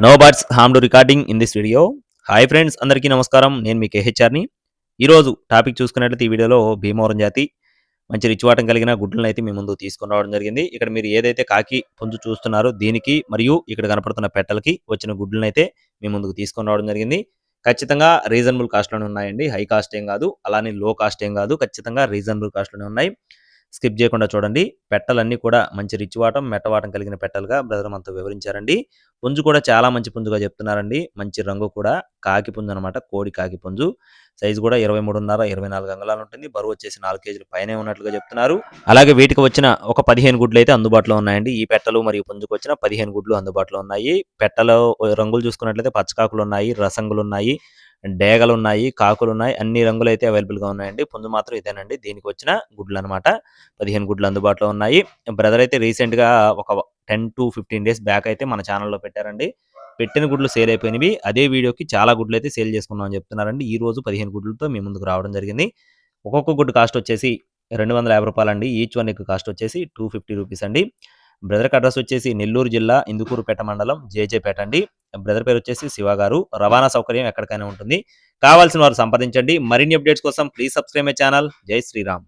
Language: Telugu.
No birds harm to recording in this video. Hi friends, అందరికీ నమస్కారం. నేను మీ కేహెచ్ఆర్ని. ఈరోజు టాపిక్ చూసుకున్నట్లయితే ఈ వీడియోలో భీమవరం జాతి మంచి రిచ్వాటం కలిగిన గుడ్లను అయితే మీ ముందు తీసుకొని రావడం జరిగింది. ఇక్కడ మీరు ఏదైతే కాకి పుంజు చూస్తున్నారో దీనికి మరియు ఇక్కడ కనపడుతున్న పెట్టలకి వచ్చిన గుడ్లను అయితే మీ ముందుకు తీసుకొని రావడం జరిగింది. ఖచ్చితంగా రీజనబుల్ కాస్ట్లోనే ఉన్నాయండి. హై కాస్ట్ ఏం కాదు, అలానే లో కాస్ట్ ఏం కాదు. ఖచ్చితంగా రీజనబుల్ కాస్ట్లోనే ఉన్నాయి. స్కిప్ చేయకుండా చూడండి. పెట్టలన్నీ కూడా మంచి రిచ్ వాటం, మెట్టవాటం కలిగిన పెట్టలుగా బ్రదర్ మనతో వివరించారండి. పుంజు కూడా చాలా మంచి పుంజుగా చెప్తున్నారండి. మంచి రంగు కూడా కాకి పుంజు అనమాట, కోడి కాకి పుంజు. సైజు కూడా 23.5 24 అంగుళాలు ఉంటుంది. బరువు వచ్చేసి 4 కేజీలు పైనే ఉన్నట్లుగా చెప్తున్నారు. అలాగే వీటికి వచ్చిన ఒక 15 గుడ్లు అయితే అందుబాటులో ఉన్నాయండి. ఈ పెట్టలు మరియు పుంజుకు వచ్చిన 15 గుడ్లు అందుబాటులో ఉన్నాయి. పెట్టలో రంగులు చూసుకున్నట్లయితే పచ్చకాకులు ఉన్నాయి, రసంగులు ఉన్నాయి, డేగలున్నాయి, కాకులున్నాయి. అన్ని రంగులైతే అవైలబుల్‌గా ఉన్నాయండి. పుంజు మాత్రం ఇదేనండి. దీనికి వచ్చిన గుడ్లనమాట. 15 గుడ్లు అందుబాటులో ఉన్నాయి. బ్రదర్ అయితే రీసెంట్‌గా ఒక 10-15 డేస్ బ్యాక్ అయితే మన ఛానెల్‌లో పెట్టారండి. పెట్టిన గుడ్లు సేల్ అయిపోయినవి. అదే వీడియోకి చాలా గుడ్లయితే సేల్ చేసుకున్నామని చెప్తున్నారండి. ఈరోజు 15 గుడ్లతో మీ ముందుకు రావడం జరిగింది. ఒక్కొక్క గుడ్డు కాస్ట్ వచ్చేసి రూ. 250 అండి. ఈచ్ వన్ ఎగ్ కాస్ట్ వచ్చేసి రూ. 250 అండి. బ్రదర్‌కి అడ్రస్ వచ్చేసి నెల్లూరు జిల్లా ఇందుకూరుపేట మండలం జేజేపేట అండి. బ్రదర్ పేరు వచ్చేసి శివ గారు. రవాణా సౌకర్యం ఎక్కడికైనా ఉంటుంది. కావాల్సిన వారు సంప్రదించండి. మరిన్ని అప్డేట్స్ కోసం ప్లీజ్ సబ్స్క్రైబ్ మై ఛానల్. జై శ్రీరామ్.